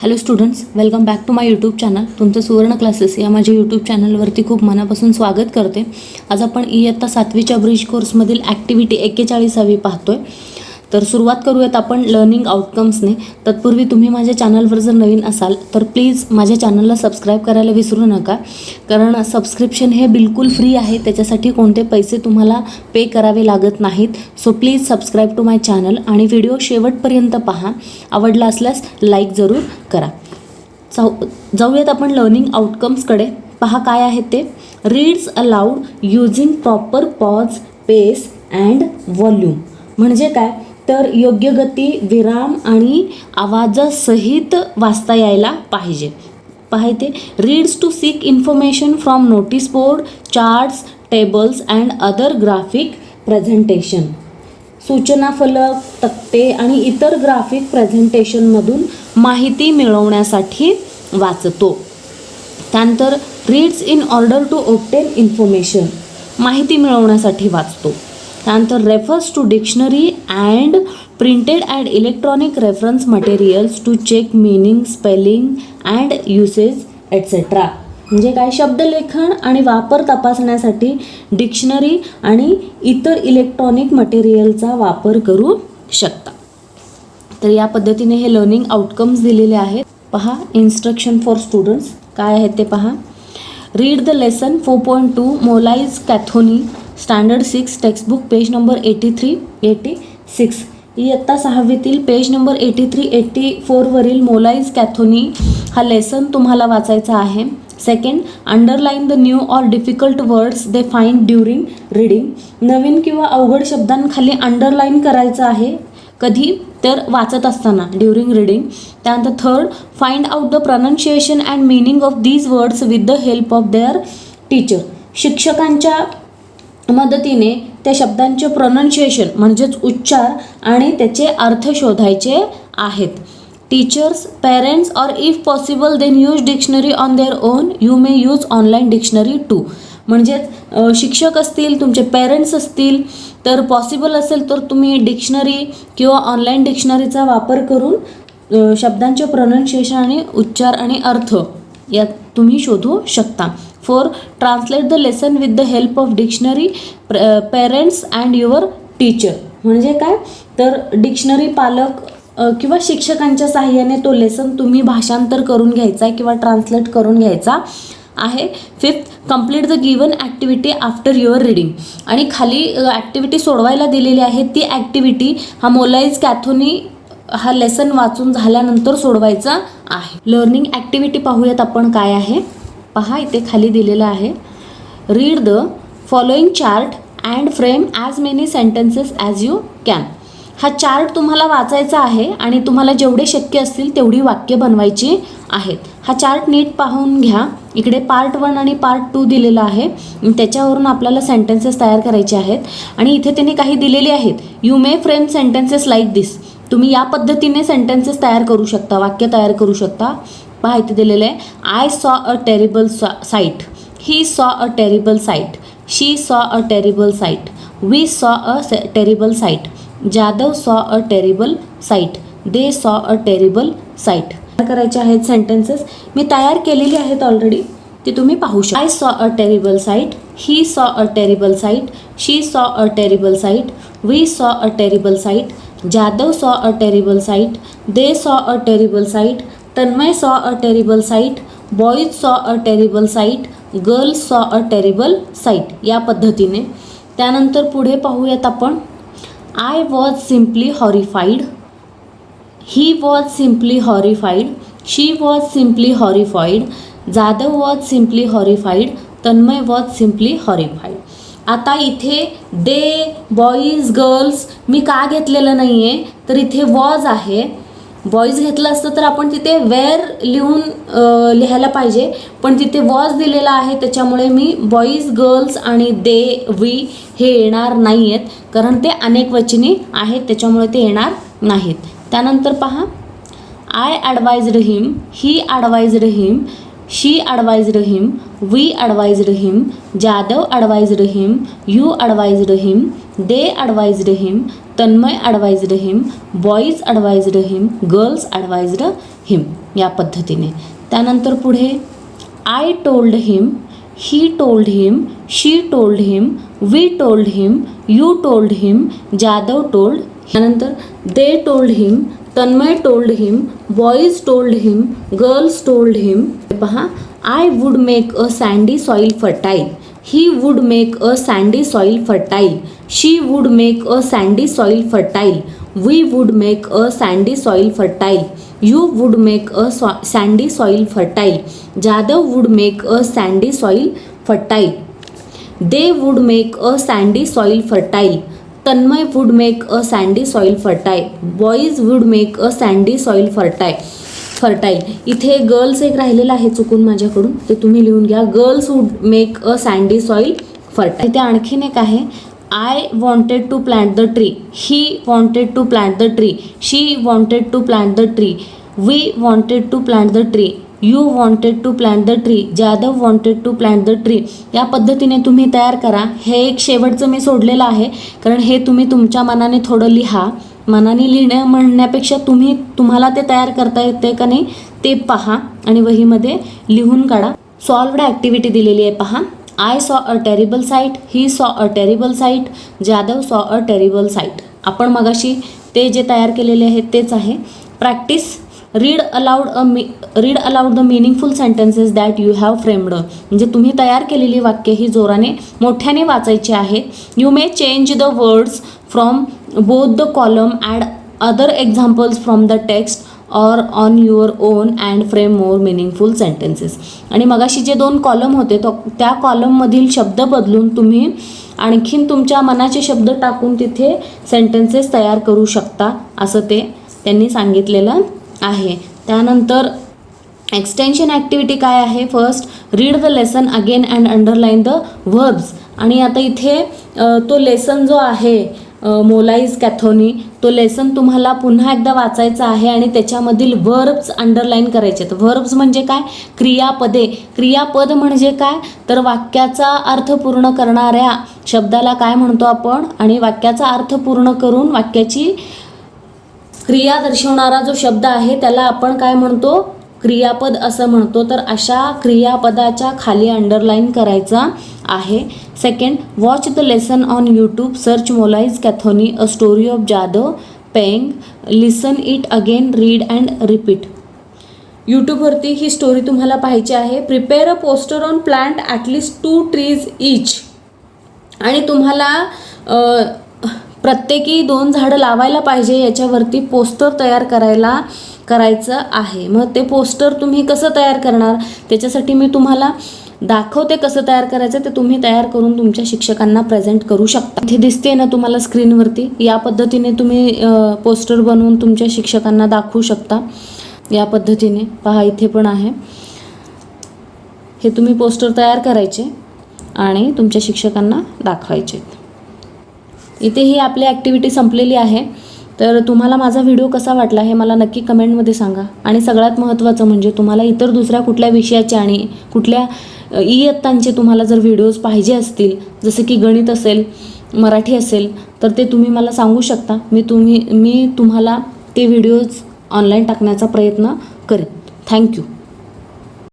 Hello students, welcome back to my YouTube channel. तुमचं Suvarna classes या माझ्या यूट्यूब चॅनलवरती खूप मनापासून स्वागत करते. आज आपण इयत्ता 7वीच्या ब्रिज कोर्समधील ॲक्टिव्हिटी 41वी पाहतोय. तर सुरुवात करूयात आपण लर्निंग आउटकम्सने. तत्पूर्वी तुम्ही माझ्या चॅनलवर जर नवीन असाल तर प्लीज माझ्या चॅनलला सबस्क्राईब करायला विसरू नका, कारण सबस्क्रिप्शन हे बिलकुल फ्री आहे. त्याच्यासाठी कोणते पैसे तुम्हाला पे करावे लागत नाहीत. So please subscribe to my channel आणि व्हिडिओ शेवटपर्यंत पहा. आवडला असल्यास लाईक जरूर करा. जाऊयात आपण लर्निंग आउटकम्सकडे. पहा काय आहेत ते. Reads aloud using proper pause, pace and volume. म्हणजे काय तर योग्य गती, विराम आणि आवाजासहित वाचता यायला पाहिजे. पाहिजे reads to seek information from notice board, charts, tables and other graphic presentation. सूचना फलक, तक्ते आणि इतर ग्राफिक प्रेझेंटेशनमधून माहिती मिळवण्यासाठी वाचतो. त्यानंतर reads in order to obtain information, माहिती मिळवण्यासाठी वाचतो. त्यानंतर refers to dictionary and printed and electronic reference materials to check meaning, spelling and usage etcetera. म्हणजे काय, शब्दलेखन आणि वापर तपासण्यासाठी डिक्शनरी आणि इतर इलेक्ट्रॉनिक मटेरियलचा वापर करू शकता. तर या पद्धतीने हे लर्निंग आउटकम्स दिलेले आहेत. पहा इन्स्ट्रक्शन फॉर स्टुडंट्स काय आहेत ते पहा. Read the lesson 4.2 Molai's Kathoni standard 6 textbook page number 83-86. इयत्ता 6वीतील पेज नंबर 83-84 वरील मोलाइज कॅथोनी हा लेसन तुम्हाला वाचायचा आहे. Second, underline the new or difficult words they find during reading. नवीन किंवा अवघड शब्दांखाली अंडरलाईन करायचं आहे. कधी तर वाचत असताना, ड्युरिंग रीडिंग. त्यानंतर third, find out the pronunciation and meaning of these words with the help of their teacher. शिक्षकांच्या मदतीने त्या शब्दांचे प्रोनाऊन्सिएशन म्हणजेच उच्चार आणि त्याचे अर्थ शोधायचे आहेत. टीचर्स, पेरेंट्स और if possible then use dictionary on their own. You may use online dictionary too. म्हणजेच शिक्षक असतील, तुमचे पेरेंट्स असतील तर पॉसिबल असेल तर तुम्ही डिक्शनरी किंवा ऑनलाईन डिक्शनरीचा वापर करून शब्दांचे प्रोनाऊन्सिएशन आणि उच्चार आणि अर्थ यात तुम्ही शोधू शकता. 4, translate the lesson with the help of dictionary, parents and your teacher. म्हणजे काय तर डिक्शनरी, पालक किंवा शिक्षकांच्या साहाय्याने तो लेसन तुम्ही भाषांतर करून घ्यायचा आहे किंवा ट्रान्सलेट करून घ्यायचा आहे. 5th, complete the given activity after your reading. आणि खाली ॲक्टिव्हिटी सोडवायला दिलेली आहे. ती ॲक्टिव्हिटी हा मोलाइज कॅथोनी हा लेसन वाचून झाल्यानंतर सोडवायचा आहे. लर्निंग ॲक्टिव्हिटी पाहूयात आपण काय आहे. पहा इथे खाली दिलेलं आहे. Read the following chart and frame as many sentences as you can. हा चार्ट तुम्हाला वाचायचा आहे आणि तुम्हाला जेवढे शक्य असतील तेवढी वाक्य बनवायची आहेत. हा चार्ट नीट पाहून घ्या. इकडे पार्ट 1 आणि पार्ट 2 दिलेला आहे. त्याच्यावरून आपल्याला सेंटेन्सेस तयार करायचे आहेत. आणि इथे त्यांनी काही दिलेले आहेत. You may frame sentences like this. तुम्ही या पद्धतीने सेंटेन्सेस तयार करू शकता, वाक्य तयार करू शकता. पहा इथे दिलेलं आहे. I saw a terrible site. He saw a terrible site. She saw a terrible site. We saw a terrible site. Jadhav saw a terrible site. They saw a terrible site. करायचे आहेत सेंटेन्सेस. मी तयार केलेली आहेत ऑलरेडी, ते तुम्ही पाहू शकता. I saw a terrible site. He saw a terrible site. She saw a terrible site. We saw a terrible site. Jadhav saw a terrible site. They saw a terrible site. Tanmay saw a terrible site. Boys saw a terrible site. Girls saw a terrible site. या पद्धतीने. त्यानंतर पुढे पाहूयात आपण. I was simply horrified. He was simply horrified. She was simply horrified. Jadhav was simply horrified. Tanmay was simply horrified. आता इथे दे, boys, girls मी का घेतलेलं नाही आहे तर इथे वॉज आहे. बॉईज घेतलं असतं तर आपण तिथे वेअर लिहून लिहायला पाहिजे, पण तिथे वॉज दिलेला आहे. त्याच्यामुळे मी बॉईज, गर्ल्स आणि दे, वी हे येणार नाही आहेत, कारण ते अनेकवचनी आहेत, त्याच्यामुळे ते येणार नाहीत. त्यानंतर पहा. I advised him. He advised him. she advised him, we advised him, Jadav advised him, you advised him, they advised him, Tanmay advised him, boys advised him, girls advised him. या पद्धतीने. त्यानंतर पुढे I told him, he told him, she told him, we told him, you told him, Jadav told. त्यानंतर they told him, Tanmay told him, boys told him, girls told him. पहा, I would make a sandy soil fertile, he would make a sandy soil fertile, she would make a sandy soil fertile, we would make a sandy soil fertile, you would make a sandy soil fertile, Jadav would make a sandy soil fertile, they would make a sandy soil fertile, Tanmay would make a sandy soil fertile, boys would make a sandy soil fertile. इथे girls एक राहिलेलं आहे चुकून माझ्याकडून, ते तुम्ही लिहून घ्या. Girls would make a sandy soil fertile. इथे आणखीन एक आहे, I wanted to plant the tree, he wanted to plant the tree, she wanted to plant the tree, we wanted to plant the tree, you wanted to plant the tree, Jadav wanted to plant the tree. या पद्धतीने तुम्ही तयार करा. हे एक शेवटचं मी सोडलेलं आहे, कारण हे तुम्ही तुमच्या मनाने थोडं लिहा. मनाने लिहिणं म्हणण्यापेक्षा तुम्हाला ते तयार करता येते का नाही ते पहा आणि वहीमध्ये लिहून काढा. सॉल्व्ड ॲक्टिव्हिटी दिलेली आहे पहा. I saw a terrible site, he saw a terrible site, Jadhav saw a terrible site. आपण मगाशी ते जे तयार केलेले आहेत तेच आहे. Practice, read aloud the meaningful sentences that you have framed. म्हणजे तुम्ही तयार केलेली वाक्य ही जोराने मोठ्याने वाचायची आहेत. You may change the words from both the column, add other examples from the text or on your own and frame more meaningful sentences. आणि मगाशी जे 2 कॉलम होते त्या कॉलममधील शब्द बदलून तुम्ही आणखीन तुमच्या मनाचे शब्द टाकून तिथे सेंटेन्सेस तयार करू शकता असं त्यांनी सांगितलेलं आहे. त्यानंतर एक्सटेन्शन ॲक्टिव्हिटी काय आहे. First, read the lesson again and underline the verbs. आणि आता इथे तो लेसन जो आहे मोलाइज कॅथोनी, तो लेसन तुम्हाला पुन्हा एकदा वाचायचा आहे आणि त्याच्यामधील व्हर्ब्स अंडरलाईन करायचे आहेत. व्हर्ब्स म्हणजे काय, क्रियापदे. क्रियापद म्हणजे काय, तर वाक्याचा अर्थ पूर्ण करणाऱ्या शब्दाला काय म्हणतो आपण, आणि वाक्याचा अर्थ पूर्ण करून वाक्याची क्रिया दर्शवणारा जो शब्द आहे त्याला आपण काय म्हणतो, क्रियापद असं म्हणतो. तर अशा क्रियापदाच्या खाली अंडरलाईन करायचा आहे. Second, watch the lesson on YouTube, search Molai's Kathoni a story of Jadav Payeng, listen it again, read and repeat. यूट्यूबवरती ही स्टोरी तुम्हाला पाहायची आहे. Prepare a poster on plant at least 2 trees each. आणि तुम्हाला प्रत्येकी 2 झाडं लावायला पाहिजे याच्यावरती पोस्टर तयार करायचं आहे. मग ते पोस्टर तुम्ही कसं तयार करणार, त्याच्यासाठी मी तुम्हाला दाखवते कसं तयार करायचं. ते तुम्ही तयार करून तुमच्या शिक्षकांना प्रेझेंट करू शकता. इथे दिसते ना तुम्हाला स्क्रीनवरती, या पद्धतीने तुम्ही पोस्टर बनवून तुमच्या शिक्षकांना दाखवू शकता. या पद्धतीने पहा, इथे पण आहे. हे तुम्ही पोस्टर तयार करायचे आणि तुमच्या शिक्षकांना दाखवायचे. इथे ही आपली ॲक्टिव्हिटी संपलेली आहे. तर तुम्हाला माझा व्हिडिओ कसा वाटला हे मला नक्की कमेंटमध्ये सांगा. आणि सगळ्यात महत्त्वाचं म्हणजे तुम्हाला इतर दुसऱ्या कुठल्या विषयाचे आणि कुठल्या इयत्तांचे तुम्हाला जर व्हिडिओज पाहिजे असतील, जसे की गणित असेल, मराठी असेल, तर ते तुम्ही मला सांगू शकता. मी तुम्हाला ते व्हिडिओज ऑनलाईन टाकण्याचा प्रयत्न करेन. थँक्यू.